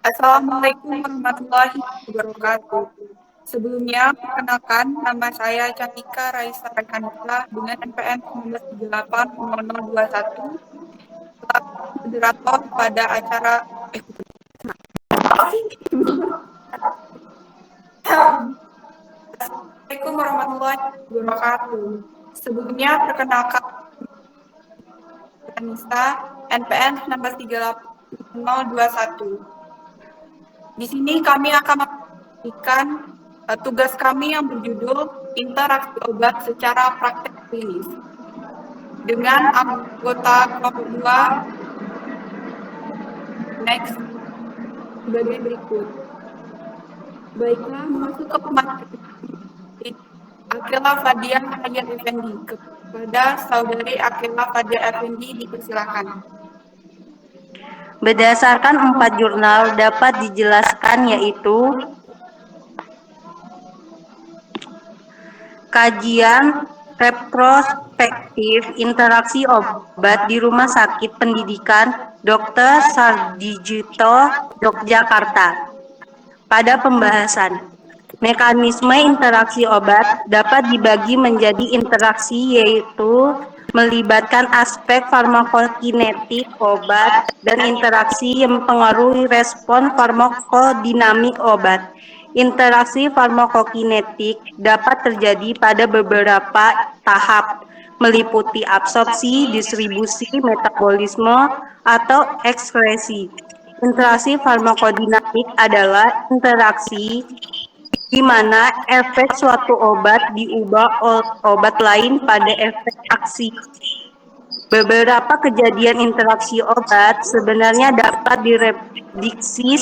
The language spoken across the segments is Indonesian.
Assalamualaikum warahmatullahi wabarakatuh. Sebelumnya, perkenalkan nama saya Cantika Raisa Raihanisa dengan NPM 19380021 selaku moderator pada acara Assalamualaikum warahmatullahi wabarakatuh. Sebelumnya, perkenalkan Raisa NPM 19380021. Di sini kami akan memberikan tugas kami yang berjudul interaksi obat secara praktek klinis dengan anggota kelompok 2 next sebagai berikut. Baiklah, masuk ke pemateri Akila Fadia Hayat Effendi. Kepada Saudari Akila Fadia Effendi dipersilakan. Berdasarkan 4 jurnal dapat dijelaskan yaitu kajian retrospektif interaksi obat di Rumah Sakit Pendidikan Dr. Sarjito, Yogyakarta. Pada pembahasan, mekanisme interaksi obat dapat dibagi menjadi interaksi yaitu melibatkan aspek farmakokinetik obat dan interaksi yang mempengaruhi respon farmakodinamik obat. Interaksi farmakokinetik dapat terjadi pada beberapa tahap, meliputi absorpsi, distribusi, metabolisme, atau ekskresi. Interaksi farmakodinamik adalah interaksi di mana efek suatu obat diubah obat lain pada efek aksi. Beberapa kejadian interaksi obat sebenarnya dapat diprediksi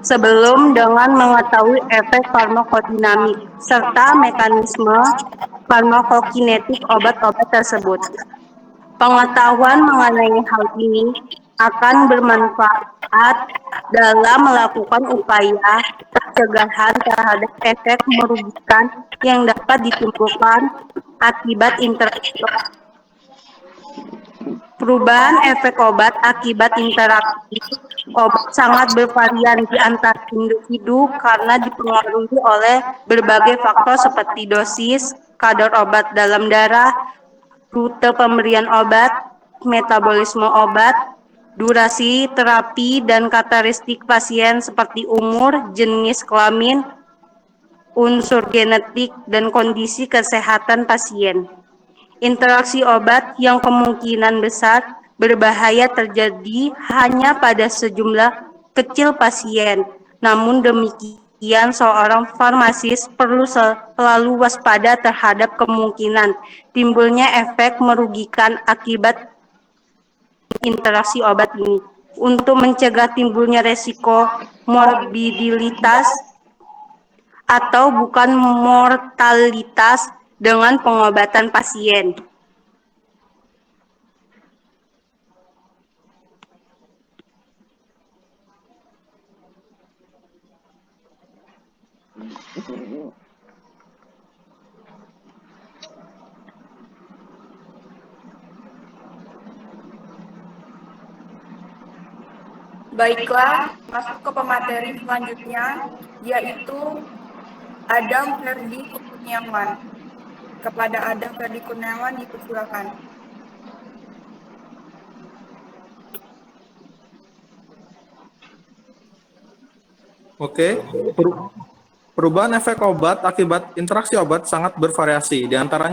sebelum dengan mengetahui efek farmakodinamik serta mekanisme farmakokinetik obat-obat tersebut. Pengetahuan mengenai hal ini akan bermanfaat dalam melakukan upaya pencegahan terhadap efek merugikan yang dapat ditimbulkan akibat interaksi obat. Perubahan efek obat akibat interaksi obat sangat bervarian di antara individu karena dipengaruhi oleh berbagai faktor seperti dosis, kadar obat dalam darah, rute pemberian obat, metabolisme obat, durasi terapi, dan karakteristik pasien seperti umur, jenis kelamin, unsur genetik, dan kondisi kesehatan pasien. Interaksi obat yang kemungkinan besar berbahaya terjadi hanya pada sejumlah kecil pasien. Namun demikian, seorang farmasis perlu selalu waspada terhadap kemungkinan timbulnya efek merugikan akibat interaksi obat ini. Untuk mencegah timbulnya resiko morbiditas atau bukan mortalitas dengan pengobatan pasien. Baiklah, masuk ke pemateri selanjutnya, yaitu Adam Ferdi Kurniawan. Kepada Adam Ferdi Kurniawan dipersilakan. Oke, perubahan efek obat akibat interaksi obat sangat bervariasi. Di antara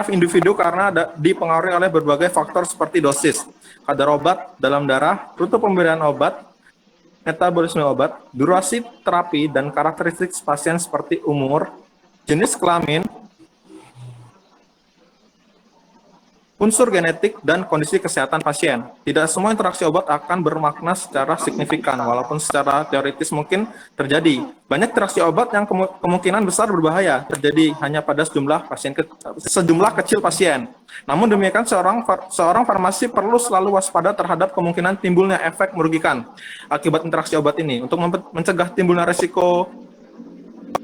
individu karena dipengaruhi oleh berbagai faktor seperti dosis, kadar obat dalam darah, rute pemberian obat, metabolisme obat, durasi terapi, dan karakteristik pasien seperti umur, jenis kelamin, unsur genetik, dan kondisi kesehatan pasien. Tidak semua interaksi obat akan bermakna secara signifikan, walaupun secara teoritis mungkin terjadi. Banyak interaksi obat yang kemungkinan besar berbahaya terjadi hanya pada sejumlah kecil pasien. Namun demikian, seorang farmasi perlu selalu waspada terhadap kemungkinan timbulnya efek merugikan akibat interaksi obat ini untuk mencegah timbulnya risiko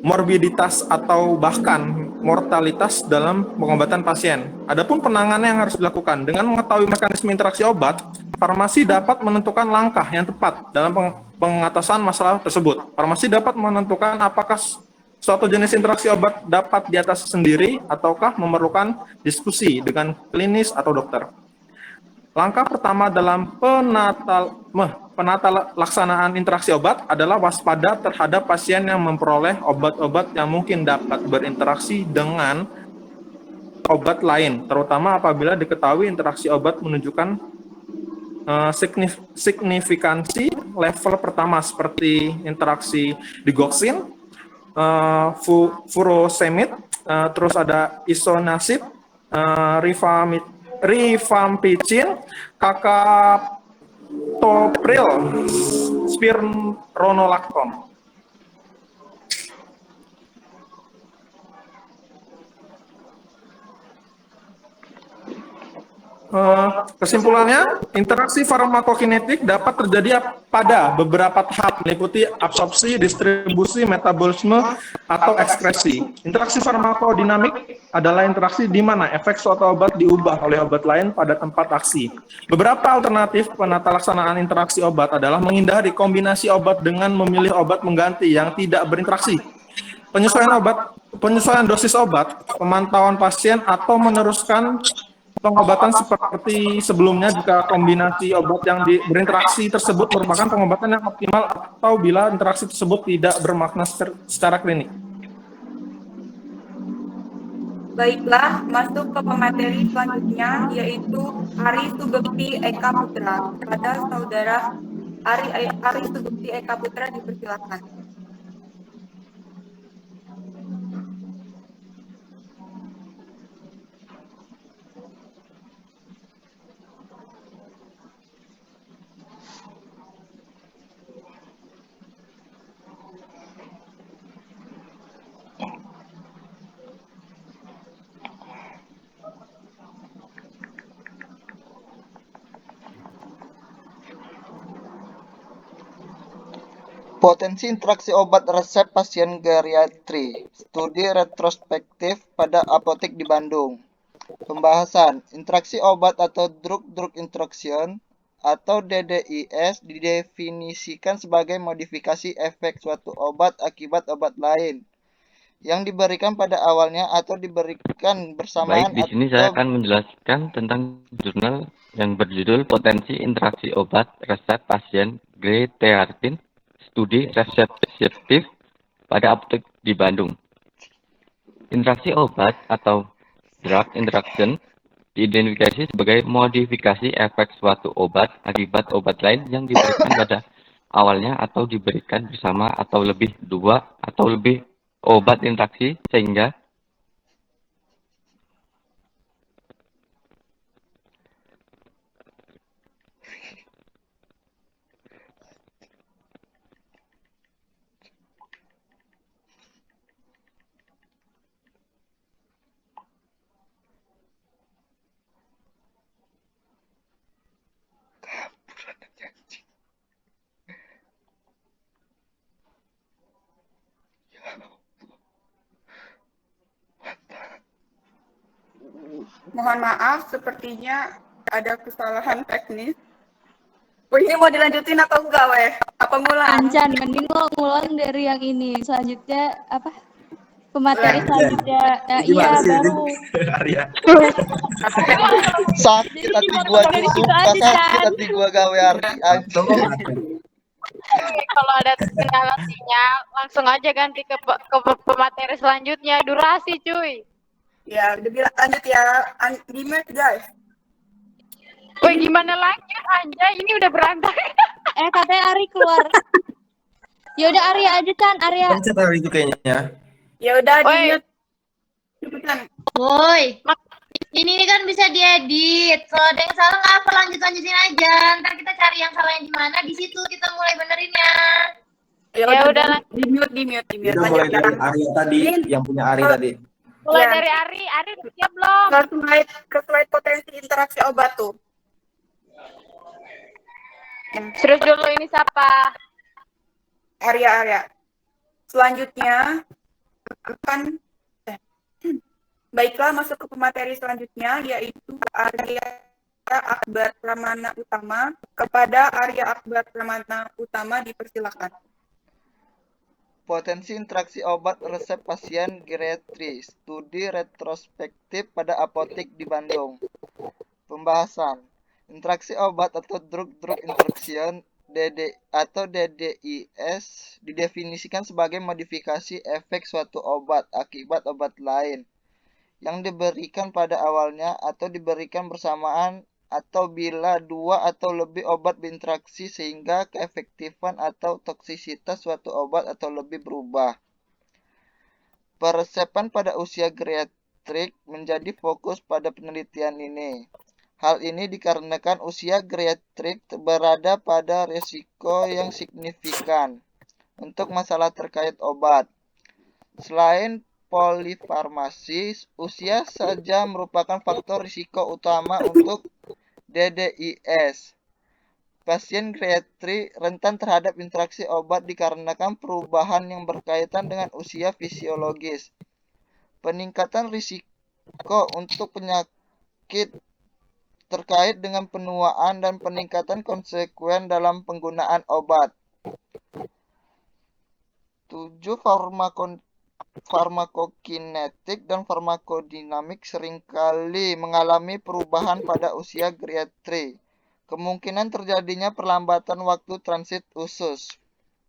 morbiditas atau bahkan mortalitas dalam pengobatan pasien. Adapun penanganan yang harus dilakukan dengan mengetahui mekanisme interaksi obat, Farmasi dapat menentukan langkah yang tepat dalam pengatasan masalah tersebut. Farmasi dapat menentukan apakah suatu jenis interaksi obat dapat diatasi sendiri ataukah memerlukan diskusi dengan klinis atau dokter. Langkah pertama dalam penata laksanaan interaksi obat adalah waspada terhadap pasien yang memperoleh obat-obat yang mungkin dapat berinteraksi dengan obat lain, terutama apabila diketahui interaksi obat menunjukkan signifikansi level pertama seperti interaksi digoxin, furosemid, terus ada isoniazid, rifampicin, captopril, spironolactone. Kesimpulannya, interaksi farmakokinetik dapat terjadi pada beberapa tahap, meliputi absorpsi, distribusi, metabolisme, atau ekskresi. Interaksi farmakodinamik adalah interaksi di mana efek suatu obat diubah oleh obat lain pada tempat aksi. Beberapa alternatif penata laksanaan interaksi obat adalah menghindari kombinasi obat dengan memilih obat mengganti yang tidak berinteraksi, penyesuaian dosis obat, pemantauan pasien, atau meneruskan pengobatan seperti sebelumnya jika kombinasi obat yang berinteraksi tersebut merupakan pengobatan yang optimal atau bila interaksi tersebut tidak bermakna secara klinik. Baiklah, masuk ke pemateri selanjutnya, yaitu Ari Sugesti Eka Putra. Kepada saudara Ari Sugesti Eka Putra dipersilakan. Potensi interaksi obat resep pasien geriatri. Studi retrospektif pada apotek di Bandung. Pembahasan, interaksi obat atau drug-drug interaction atau DDIS didefinisikan sebagai modifikasi efek suatu obat akibat obat lain yang diberikan pada awalnya atau diberikan bersamaan. Baik, di sini saya akan menjelaskan tentang jurnal yang berjudul Potensi Interaksi Obat Resep Pasien Geriatri, Studi Retrospektif pada apotek di Bandung. Interaksi obat atau drug interaction diidentifikasi sebagai modifikasi efek suatu obat akibat obat lain yang diberikan pada awalnya atau diberikan bersama atau lebih dua atau lebih obat interaksi sehingga Mohon maaf, sepertinya ada kesalahan teknis. Oh, ini mau dilanjutin atau enggak, weh? Apa ngulang? Ancan, mending lo ngulang dari yang ini. Selanjutnya apa? Pemateri selanjutnya. Iya, baru. Sakit hati gua sakit hati gua gawe Ari. Kalau ada kendala sinyal, langsung aja ganti ke pemateri selanjutnya. Durasi, cuy. Ya, udah bilang lanjut ya. Di-mute, guys. Woi, gimana lanjut, anjay? Ini udah berantakan. Katanya Ari keluar. Ya udah Arya aja, Chan. Arya. Pencet Ari itu kayaknya. Ya udah, Woi. di-mute. Cepetan. Woi, ini kan bisa diedit. Kalau ada yang salah nggak apa, lanjutin aja. Ntar kita cari yang salahnya di mana. Di situ kita mulai benerinnya. Ya udah, di-mute. Kita mulai dari Arya tadi, yang punya Ari tadi. Mulai Ya. dari Ari udah siap belum? Ke slide potensi interaksi obat tuh. Terus dulu ini siapa? Arya. Selanjutnya akan baiklah, masuk ke pemateri selanjutnya, yaitu Arya Akbar Pramana Utama. Kepada Arya Akbar Pramana Utama dipersilakan. Potensi interaksi obat resep pasien geriatri, studi retrospektif pada apotek di Bandung. Pembahasan. Interaksi obat atau drug-drug interaction DDIS didefinisikan sebagai modifikasi efek suatu obat akibat obat lain yang diberikan pada awalnya atau diberikan bersamaan atau bila dua atau lebih obat berinteraksi sehingga keefektifan atau toksisitas suatu obat atau lebih berubah. Peresepan pada usia geriatrik menjadi fokus pada penelitian ini. Hal ini dikarenakan usia geriatrik berada pada risiko yang signifikan untuk masalah terkait obat. Selain polifarmasi, usia saja merupakan faktor risiko utama untuk DDIS. Pasien geriatri rentan terhadap interaksi obat dikarenakan perubahan yang berkaitan dengan usia fisiologis. Peningkatan risiko untuk penyakit terkait dengan penuaan dan peningkatan konsekuen dalam penggunaan obat. 7. Farmakokinetik dan farmakodinamik seringkali mengalami perubahan pada usia geriatri. Kemungkinan terjadinya perlambatan waktu transit usus.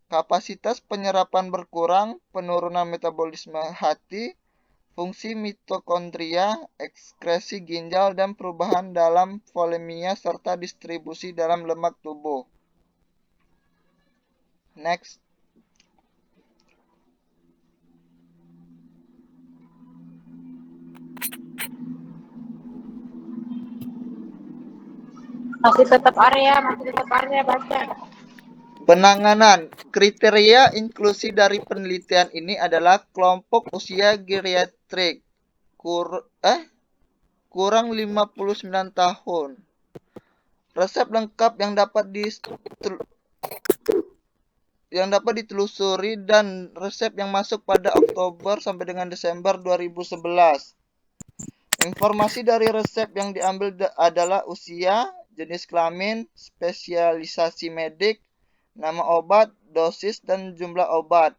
Kapasitas penyerapan berkurang, penurunan metabolisme hati, fungsi mitokondria, ekskresi ginjal, dan perubahan dalam volemia serta distribusi dalam lemak tubuh. Next. Masih tetap Arya baca. Penanganan. Kriteria inklusi dari penelitian ini adalah kelompok usia geriatrik kurang 59 tahun. Resep lengkap yang dapat ditelusuri dan resep yang masuk pada Oktober sampai dengan Desember 2011. Informasi dari resep yang diambil adalah usia, jenis kelamin, spesialisasi medik, nama obat, dosis, dan jumlah obat.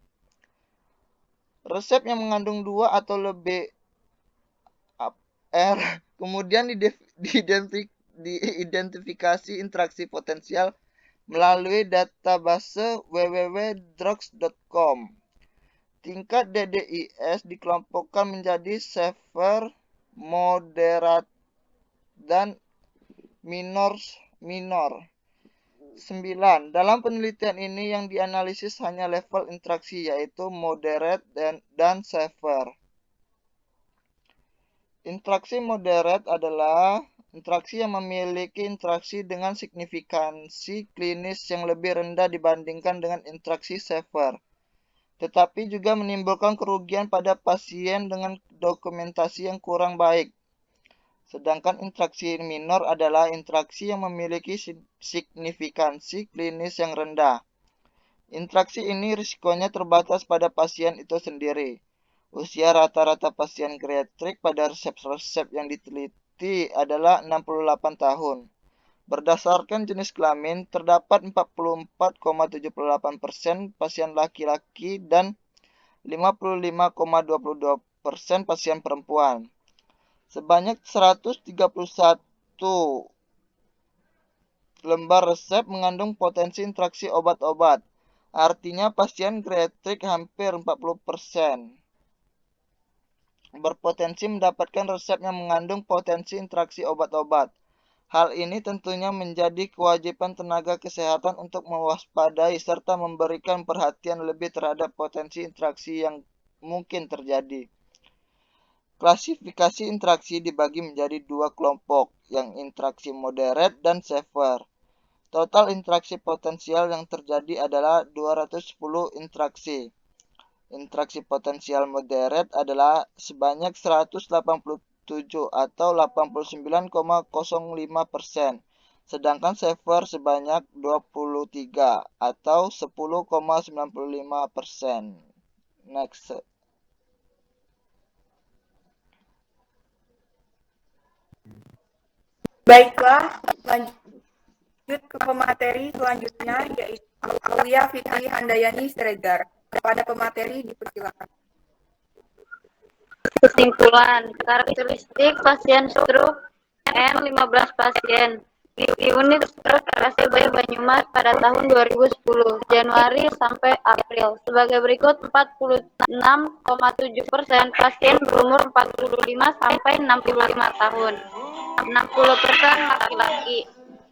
Resep yang mengandung 2 atau lebih R kemudian diidentifikasi interaksi potensial melalui database www.drugs.com. Tingkat DDIS dikelompokkan menjadi severe, moderate, dan minor. 9. Dalam penelitian ini yang dianalisis hanya level interaksi yaitu moderate dan severe. Interaksi moderate adalah interaksi yang memiliki interaksi dengan signifikansi klinis yang lebih rendah dibandingkan dengan interaksi severe, tetapi juga menimbulkan kerugian pada pasien dengan dokumentasi yang kurang baik. Sedangkan interaksi minor adalah interaksi yang memiliki signifikansi klinis yang rendah. Interaksi ini risikonya terbatas pada pasien itu sendiri. Usia rata-rata pasien geriatrik pada resep-resep yang diteliti adalah 68 tahun. Berdasarkan jenis kelamin, terdapat 44,78% pasien laki-laki dan 55,22% pasien perempuan. Sebanyak 131 lembar resep mengandung potensi interaksi obat-obat. Artinya pasien geriatrik hampir 40% berpotensi mendapatkan resep yang mengandung potensi interaksi obat-obat. Hal ini tentunya menjadi kewajiban tenaga kesehatan untuk mewaspadai serta memberikan perhatian lebih terhadap potensi interaksi yang mungkin terjadi. Klasifikasi interaksi dibagi menjadi 2 kelompok, yang interaksi moderate dan severe. Total interaksi potensial yang terjadi adalah 210 interaksi. Interaksi potensial moderate adalah sebanyak 187 atau 89,05%, sedangkan severe sebanyak 23 atau 10,95%. Next. Baiklah, lanjut ke pemateri selanjutnya, yaitu Aulia Fitri Handayani Siregar. Kepada pemateri dipersilakan. Kesimpulan, karakteristik pasien stroke N15 pasien di unit stroke RSUD Banyumas pada tahun 2010, Januari sampai April. Sebagai berikut, 46,7% pasien berumur 45 sampai 65 tahun, 60% laki-laki.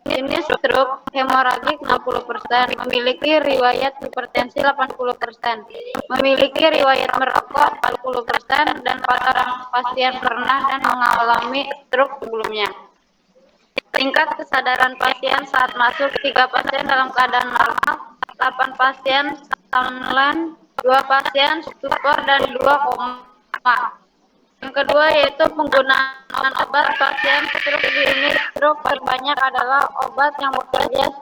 Jenis stroke hemoragik 60%, memiliki riwayat hipertensi 80%, memiliki riwayat merokok 40%, dan 4 orang pasien pernah dan mengalami stroke sebelumnya. Tingkat kesadaran pasien saat masuk 3 pasien dalam keadaan normal, 8 pasien online, 2 pasien stupor, dan 2 koma. Yang kedua yaitu penggunaan obat pasien stroke di unit stroke paling banyak adalah obat yang bekerja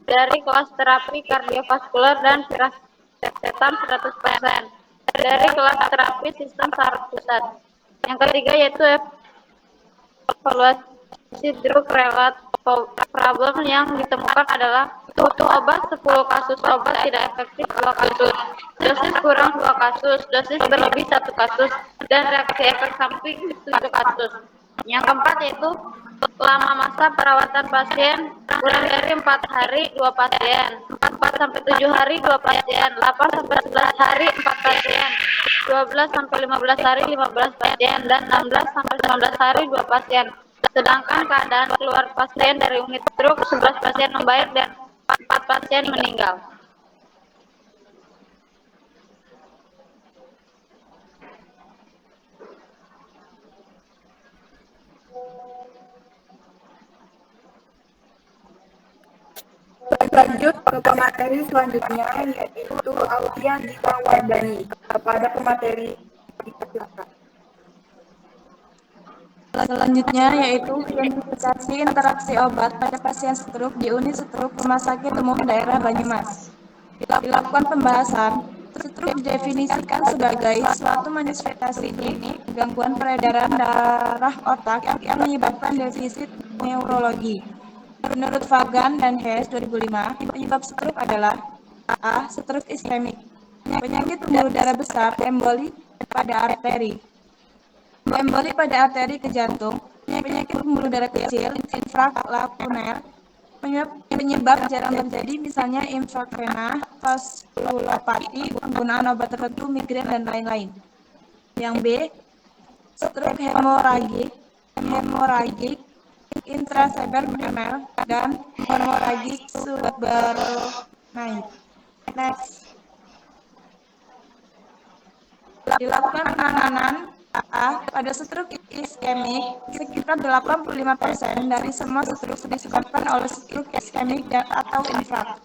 dari kelas terapi kardiovaskular dan piracetam 100%, dari kelas terapi sistem saraf pusat. Yang ketiga yaitu evaluasi drug related problem yang ditemukan adalah butuh obat 10 kasus, obat tidak efektif 2 kasus, dosis kurang 2 kasus, dosis berlebih 1 kasus, dan reaksi efek samping 7 kasus. Yang keempat yaitu lama masa perawatan pasien kurang dari 4 hari 2 pasien, 4 sampai 7 hari 2 pasien, 8 sampai 11 hari 4 pasien, 12 sampai 15 hari 15 pasien, dan 16 sampai 19 hari 2 pasien. Sedangkan keadaan keluar pasien dari unit stroke 11 pasien membaik dan 4 pasien meninggal. Lanjut ke pemateri selanjutnya, yaitu Aulia Gita Wardani. Kepada pemateri dipersilakan. Selanjutnya yaitu identifikasi interaksi obat pada pasien stroke di unit stroke Rumah Sakit Umum Daerah Banyumas. Dilakukan pembahasan, stroke didefinisikan sebagai suatu manifestasi klinik gangguan peredaran darah otak yang menyebabkan defisit neurologi. Menurut Fagan dan Hess 2005, penyebab stroke adalah A. Stroke iskemik, penyakit pembuluh darah besar, emboli pada arteri. Emboli pada arteri ke jantung, penyakit pembuluh darah kecil, infralakuner, penyebab jarang terjadi misalnya infrak vena, vaskulopati, penggunaan obat tertentu, migrain, dan lain-lain. Yang B, stroke hemoragik, intracerebral ml, dan hemoragik subarachnoid. Next. Dilakukan penanganan A. Pada stroke iskemik, sekitar 85% dari semua stroke disebabkan oleh stroke iskemik atau infrak.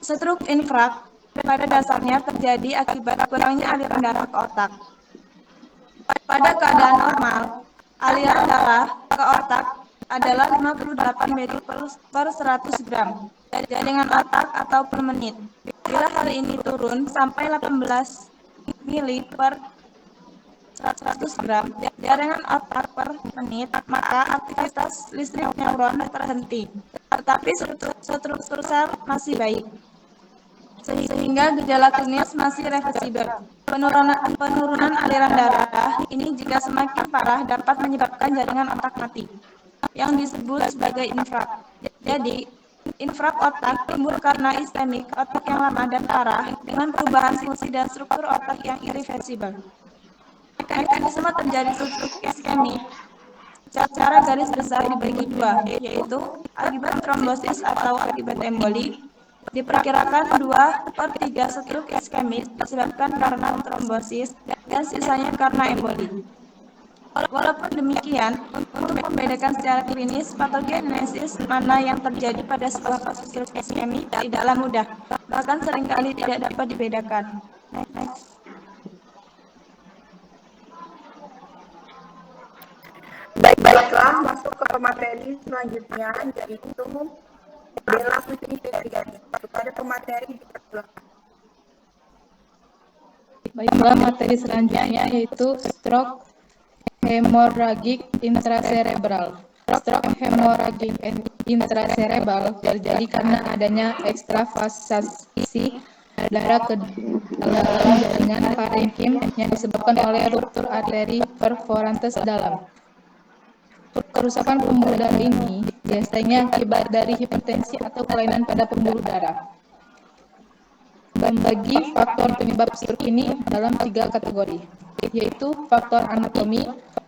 Stroke infrak pada dasarnya terjadi akibat kurangnya aliran darah ke otak. Pada keadaan normal, aliran darah ke otak adalah 58 ml per 100 gram jaringan otak atau per menit. Bila hal ini turun sampai 18 ml per 100 gram jaringan otak per menit, maka aktivitas listrik neuron terhenti, tetapi struktur sel masih baik, sehingga gejala klinis masih reversibel. Penurunan aliran darah ini jika semakin parah dapat menyebabkan jaringan otak mati, yang disebut sebagai infrak. Jadi, infrak otak timbul karena iskemik otak yang lama dan parah dengan perubahan fungsi dan struktur otak yang irreversibel. Mekanisme terjadi stroke iskemik secara garis besar dibagi dua, yaitu akibat trombosis atau akibat emboli. Diperkirakan 2/3 stroke iskemik disebabkan karena trombosis dan sisanya karena emboli. Walaupun demikian, untuk membedakan secara klinis patogenesis mana yang terjadi pada sebuah kasus stroke iskemik tidaklah mudah, bahkan seringkali tidak dapat dibedakan. Next. Baiklah, masuk ke pemateri selanjutnya, yaitu Bella Putri Febriani. Kepada pemateri dipersilakan. Baiklah, materi selanjutnya yaitu stroke hemoragik intracerebral. Stroke hemoragik intracerebral terjadi karena adanya ekstravasasi darah ke dalam jaringan parenkim yang disebabkan oleh ruptur arteri perforantes dalam. Kerusakan pembuluh darah ini biasanya akibat dari hipertensi atau kelainan pada pembuluh darah. Membagi faktor penyebab stroke ini dalam 3 kategori, yaitu faktor anatomi,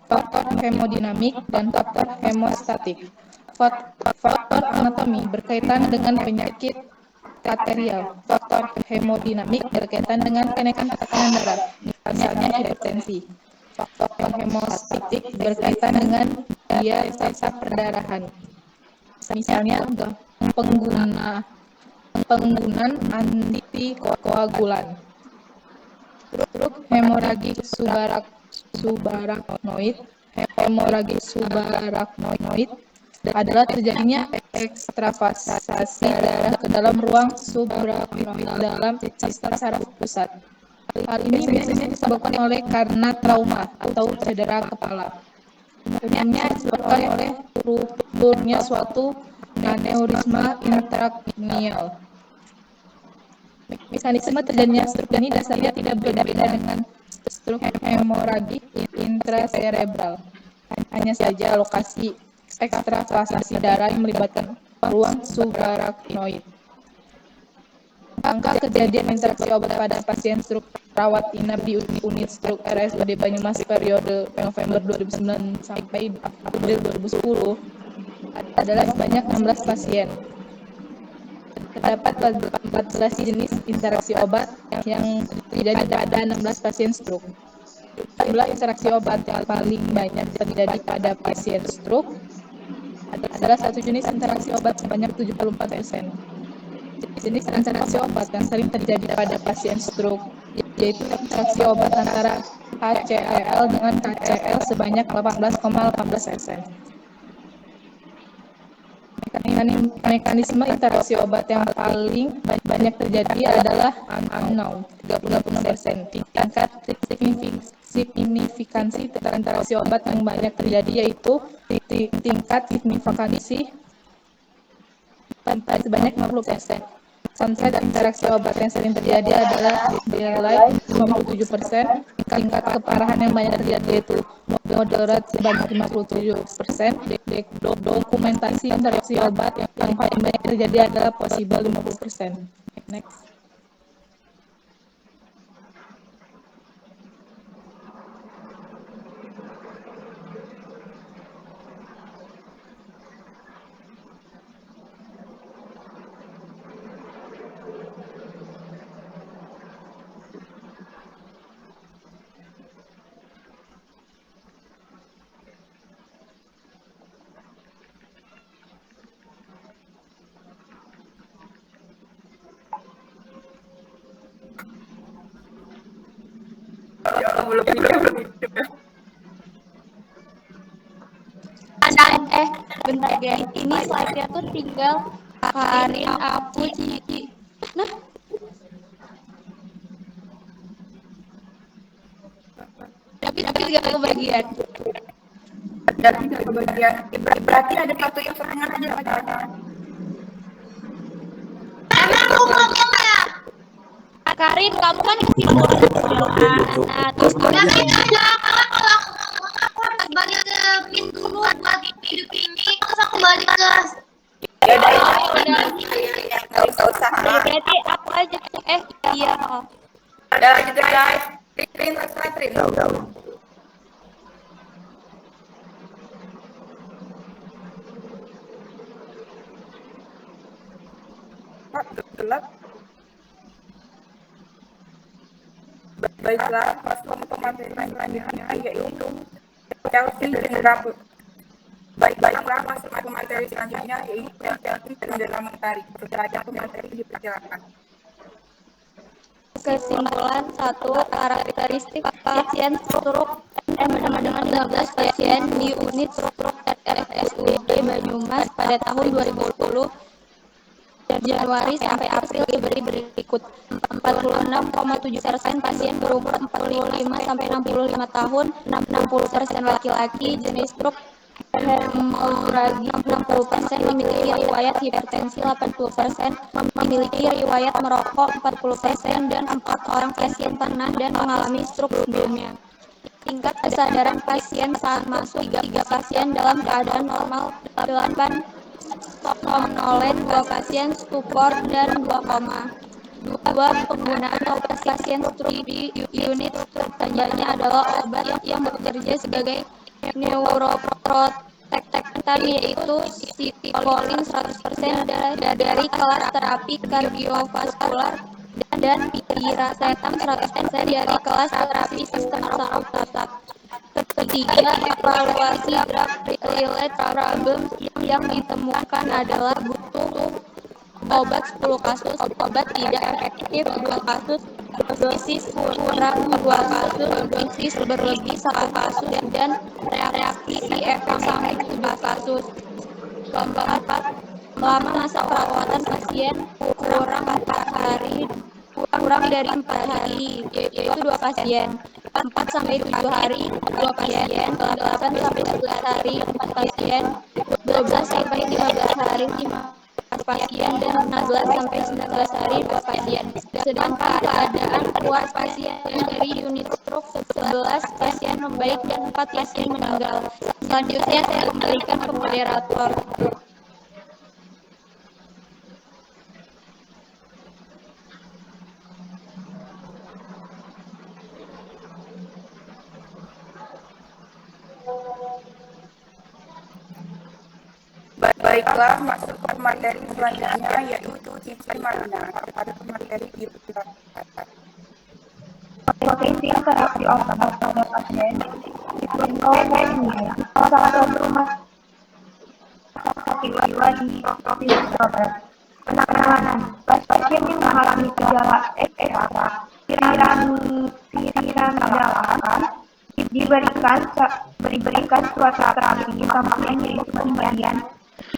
faktor hemodinamik, dan faktor hemostatik. Faktor anatomi berkaitan dengan penyakit arterial. Faktor hemodinamik berkaitan dengan kenaikan tekanan darah, misalnya hipertensi. Faktor hemostatik berkaitan dengan biaya perdarahan, misalnya penggunaan antikoagulan. Stroke hemoragik subarachnoid. Hemoragik subarachnoid adalah terjadinya ekstravasasi darah ke dalam ruang subarachnoid dalam sistem saraf pusat. Hal ini biasanya disebabkan oleh karena trauma atau cedera kepala. Umumnya disebabkan oleh rupturnya suatu aneurisma intracranial. Mekanisme terjadinya stroke ini dasarnya tidak berbeda dengan stroke hemoragik intracerebral. Hanya saja lokasi ekstravasasi darah yang melibatkan ruang subarachnoid. Angka kejadian interaksi obat pada pasien stroke rawat inap di unit stroke RSUD Banyumas periode November 2009 sampai April 2010 adalah sebanyak 16 pasien. Terdapat 14 jenis interaksi obat yang terjadi pada 16 pasien stroke. Jumlah interaksi obat yang paling banyak terjadi pada pasien stroke adalah satu jenis interaksi obat sebanyak 74%. Jenis interaksi obat yang sering terjadi pada pasien stroke yaitu interaksi obat antara HCl dengan KCl sebanyak 18,18%. Mekanisme interaksi obat yang paling banyak terjadi adalah unknown 36%. Tingkat signifikansi interaksi obat yang banyak terjadi yaitu tingkat signifikansi sebanyak 50%. Sunset interaksi obat yang sering terjadi adalah nilai 57%. Tingkat keparahan yang banyak terjadi yaitu moderat sebanyak 57%. Dokumentasi interaksi obat yang paling banyak terjadi adalah possible 50%. Next. Bentar guys, ini slide-nya tuh tinggal Karin, aku, Cici. Nah, tapi 3 kebagian. Dari 3 kebagian. Berarti ada satu yang setengah aja pacaran. Karin, kamu kan isi terus tapi kalau aku harus balik ke pintu dulu buat hidup ini, terus aku balik ke berarti aku aja iya. Udah gitu guys. Trin. Gelap. Baiklah, paslon pemateri selanjutnya yaitu Chelsea dan Rambut. Baiklah, masuk ke materi selanjutnya yaitu Chelsea dan Dela Mentari. Setelah pemateri dipersilakan. Kesimpulan 1, karakteristik pasien stroke bersama dengan 12 pasien di unit stroke RSUD Banyumas pada tahun 2010. Januari sampai April berikut. 46,7% pasien berumur 45 sampai 65 tahun, 60% laki-laki, jenis stroke hemoragi 60%, memiliki riwayat hipertensi 80%, memiliki riwayat merokok 40%, dan 4 orang pasien pernah dan mengalami stroke sebelumnya. Tingkat kesadaran pasien saat masuk 3 pasien dalam keadaan normal, 8 somnolen, 2 pasien stupor, dan 2 koma. 2 penggunaan obat pasien stroke di unit stroke tandanya adalah obat yang bekerja sebagai neuroprotektan, yaitu sitikolin 100% dari kelas terapi kardiovaskular dan piracetam 100% dari kelas terapi sistem saraf pusat. Ketiga, evaluasi drug-related problem yang ditemukan adalah butuh obat 10 kasus, obat tidak efektif 2 kasus, dosis kurang 2 kasus, dosis berlebih 1 kasus, dan reaksi CFM sampai 7 kasus. Keempat, lama masa perawatan pasien kurang dari 4 hari, yaitu 2 pasien. 4 sampai 7 hari 2 pasien, 8 sampai 11 hari 4 pasien, 12 sampai 15 hari 5 pasien, dan 16 sampai 19 hari 2 pasien. Sedangkan keadaan puas pasien dari unit stroke 11 pasien membaik dan 4 pasien meninggal. Selanjutnya saya kembalikan ke moderator. Baiklah, masuk ke materi selanjutnya, yaitu cicil mana pada materi kita. Potensi interaksi obat pada pasien schizofrenia. Salah satu rumah sakit jiwa di Provinsi Jawa Barat. Penanganan pasien yang mengalami gejala SSA, dirasakan diberikan suatu terapi utamanya yaitu pemberian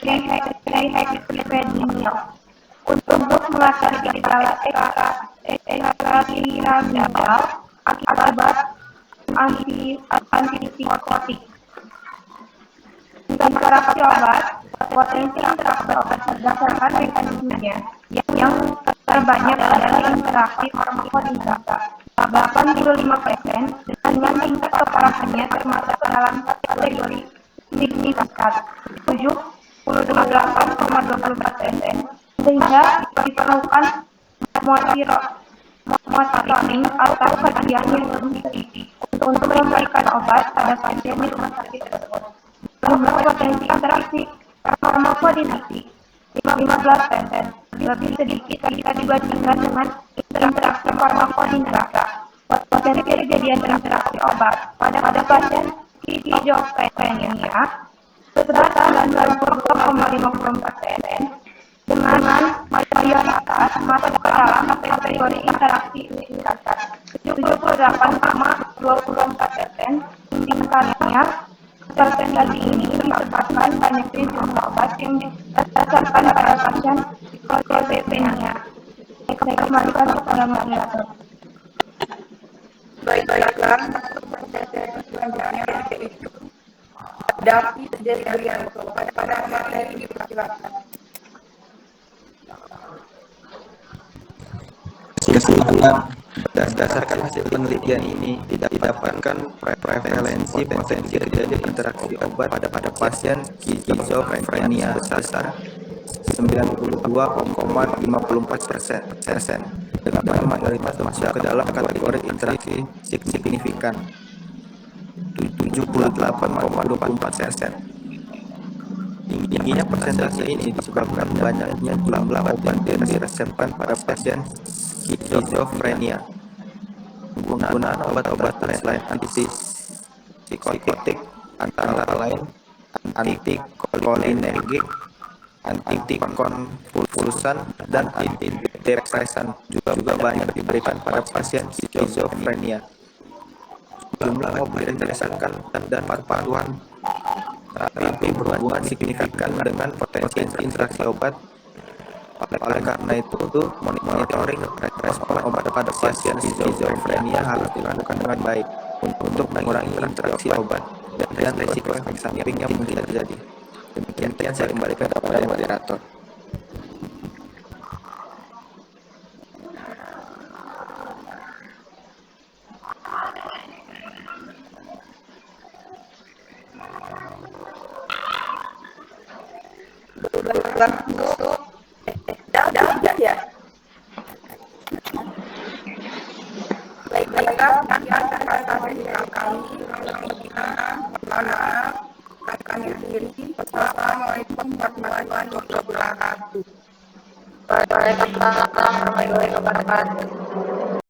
trihexyphenidyl untuk mengatasi gejala piramidal akibat antipsikotik. Interaksi obat, potensi interaksi obat berdasarkan mekanismenya yang terbanyak adalah interaksi farmakodinamika 85% dengan tingkat keparahannya termasuk dalam kategori signifikan 78,24%, sehingga diperlukan monitoring atau kajian yang lebih teliti untuk memberikan obat pada pasien di rumah sakit tersebut. Jumlah potensi interaksi farmakodinamik 15%, lebih sedikit jika dibandingkan dengan interaksi farmakodinamika. Potensi kejadian interaksi obat pada pasien skizofrenia sebesar 92,54%, dengan mayoritas masuk ke dalam kategori interaksi signifikan 78,24%. Tingkatnya persentase ini disebabkan banyaknya jumlah obat yang didasarkan pada pasien skizofrenia. Saya kembalikan kepada moderator. Baiklah, masuk ke materi selanjutnya, yaitu David Desrianto pada materi silakan. Kesimpulan, berdasarkan hasil penelitian ini didapatkan prevalensi potensi terjadi interaksi obat pada pasien skizofrenia sebesar 92,54%, dengan mayoritas masuk ke dalam kategori interaksi signifikan 78,24%. Tingginya persentase ini disebabkan banyaknya jumlah obat yang diresepkan pada pasien skizofrenia. Penggunaan obat-obat selain antipsikotik antara lain antikolinergik, antikonvulsan, dan antidepresan juga banyak diberikan pada pasien skizofrenia. Jumlah obat yang diresepkan dan perpaduan terapi berhubungan signifikan dengan potensi interaksi obat Oleh karena itu, monitoring respon obat pada pasien skizofrenia harus dilakukan dengan baik untuk mengurangi interaksi obat dan risiko efek samping yang mungkin terjadi. Demikian saya kembalikan kepada moderator. Udah ya. Baiklah, sekian kami kami akhiri. Wassalamualaikum warahmatullahi wabarakatuh. Waalaikumsalam warahmatullahi wabarakatuh.